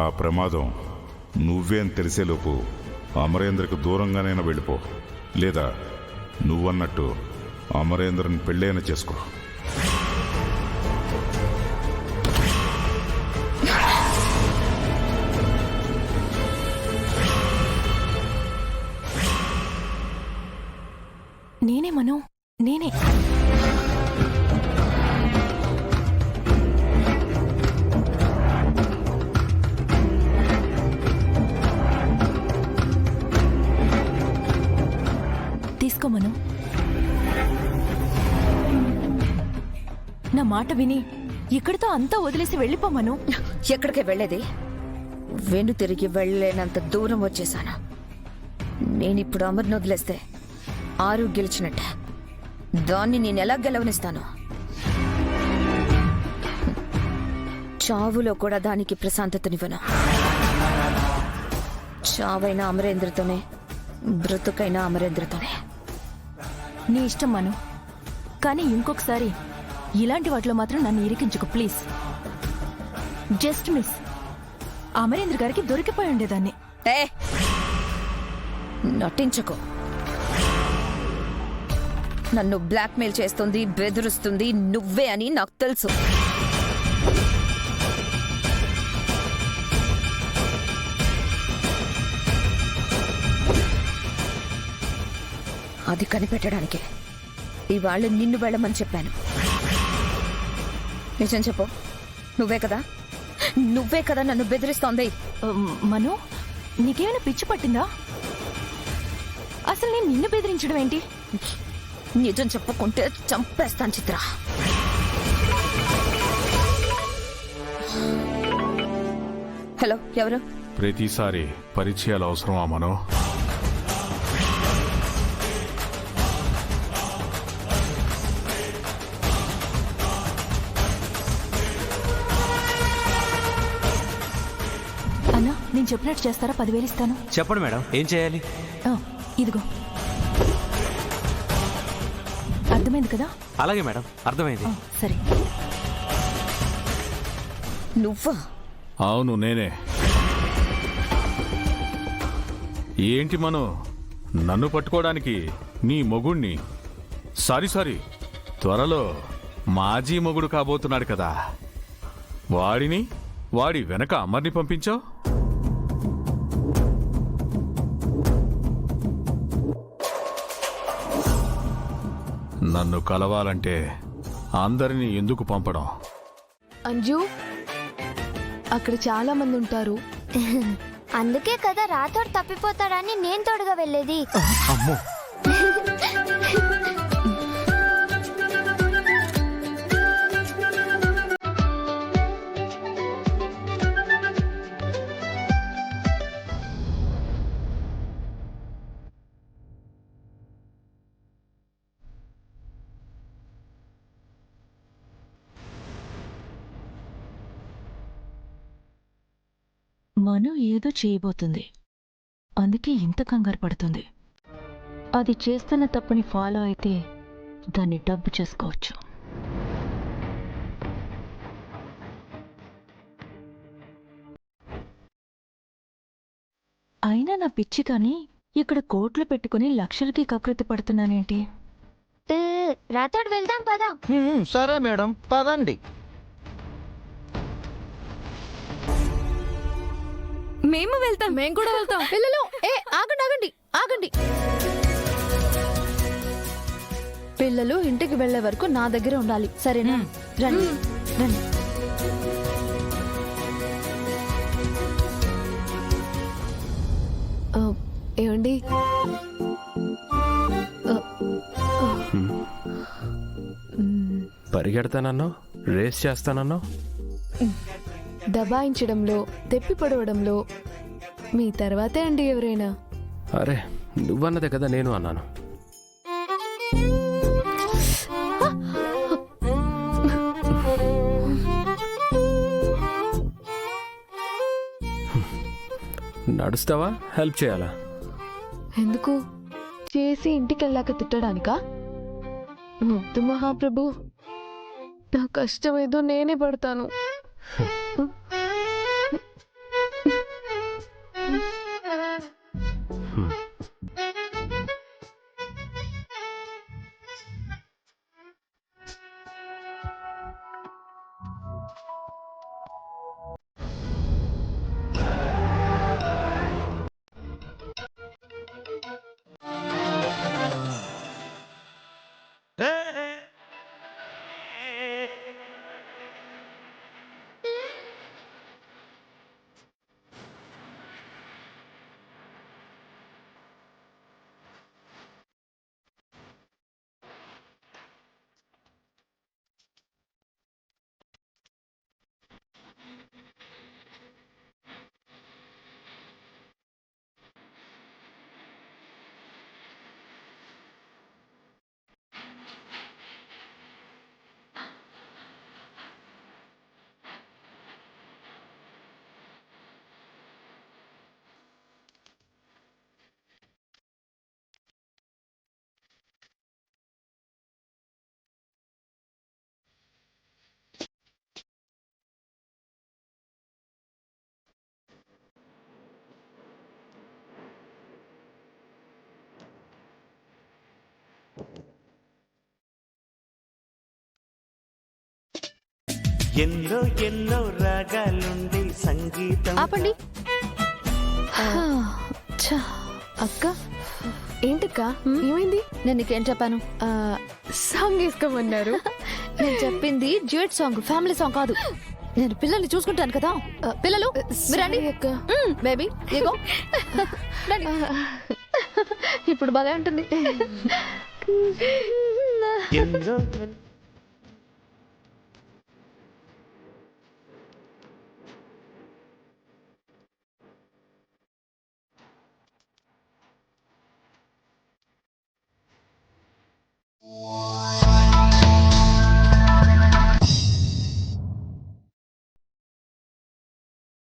ఆ ప్రమాదం నువ్వేం తెలిసేలోపు అమరేంద్రకు దూరంగానైనా వెళ్ళిపో, లేదా నువ్వన్నట్టు అమరేంద్రని పెళ్ళైనా చేసుకో. నేనే మను, నేనే. తీసుకో మను. నా మాట విని ఇక్కడితో అంతా వదిలేసి వెళ్ళిపోమను. ఎక్కడికి వెళ్ళేది? వెను తిరిగి వెళ్ళలేనంత దూరం వచ్చేసాను. నేనిప్పుడు అమర్ని వదిలేస్తే ఆరు గెలిచినట్టే. దాన్ని నేనెలా గెలవనిస్తాను? చావులో కూడా దానికి ప్రశాంతతనివ్వను. చావైనా అమరేంద్రతోనే, బ్రతుకైనా అమరేంద్రతోనే. నీ ఇష్టం మను, కానీ ఇంకొకసారి ఇలాంటి వాటిలో మాత్రం నన్ను ఇరికించుకో ప్లీజ్. జస్ట్ మిస్ అమరేంద్ర గారికి దొరికిపోయి ఉండేదాన్ని. ఏ నటించకు. నన్ను బ్లాక్మెయిల్ చేస్తుంది, బెదిరిస్తుంది నువ్వే అని నాకు తెలుసు. అది కనిపెట్టడానికే ఇవాళ నిన్ను వెళ్ళమని చెప్పాను. నిజం చెప్పు, నువ్వే కదా నన్ను బెదిరిస్తోంది. మను, నీకేమైనా పిచ్చి పట్టిందా? అసలు నేను నిన్ను బెదిరించడం ఏంటి? నిజం చెప్పకుంటే చంపేస్తాను చిత్ర. హలో, ఎవరు? ప్రతిసారి పరిచయాలు అవసరమా మనో? అన్నా, నేను చెప్పినట్టు చేస్తారా? 10,000 ఇస్తాను. చెప్పండి మేడం, ఏం చేయాలి? ఇదిగో. అర్థమైంది కదా? అలాగే మేడం, అర్థమైంది. సరే. నువ్వా? అవును, నేనే. ఏంటి మనో, నన్ను పట్టుకోవడానికి నీ మొగుణ్ణి, సారీ త్వరలో మాజీ మొగుడు కాబోతున్నాడు కదా, వాడి వెనక అమర్ని పంపించావు. నన్ను కలవాలంటే అందరినీ ఎందుకు పంపడం? అంజు, అక్కడ చాలా మంది ఉంటారు. అందుకే కదా రాథోడ్ తప్పిపోతాడని నేను తోడుగా వెళ్ళేది. అమ్మో, మను ఏదో చేయబోతుంది, అందుకే ఇంత కంగారు పడుతుంది. అది చేస్తున్న తప్పుని ఫాలో అయితే దాన్ని డబ్బు చేసుకోవచ్చు. అయినా నా పిచ్చి కానీ ఇక్కడ కోట్లు పెట్టుకుని లక్షలకి కకృతి పడుతున్నానేంటి? రాథోడ్ వెళ్దాం పదా. సరే మేడం, పదండి. మేము వెళ్తాం. మేము కూడా వెళ్తాం. పిల్లలు, ఆగండి. పిల్లలు ఇంటికి వెళ్లే వరకు నా దగ్గర ఉండాలి, సరేనా? రండి. ఏమండి, పరిగెడతానన్నావు, రేస్ చేస్తానన్నావు. దబాయించడంలో, తెప్పి పడవడంలో మీ తర్వాతే అండి ఎవరైనా. అరే, నువ్వన్నదే కదా నేను అన్నాను. నడుస్తావా, హెల్ప్ చేయాలా? ఎందుకు? చేసి ఇంటికి వెళ్ళాక తిట్టడానికా? వద్దు మహాప్రభు, నా కష్టం ఏదో నేనే పడతాను. ఎన్నో ఎన్నో రాగాలుండి సంగీతం ఆపండి ఛ, అక్క ఏంటక్క ఏమైంది? నేను నీకేం చెప్పాను? సాంగ్ వేసుకోమన్నారు. నేను చెప్పింది డ్యూయట్ సాంగ్, ఫ్యామిలీ సాంగ్ కాదు. నేను పిల్లల్ని చూసుకుంటాను కదా. పిల్లలు మీరు రండి. బేబీ ఇగో రండి. ఇప్పుడు బాగా ఉంటుంది. ఎన్నో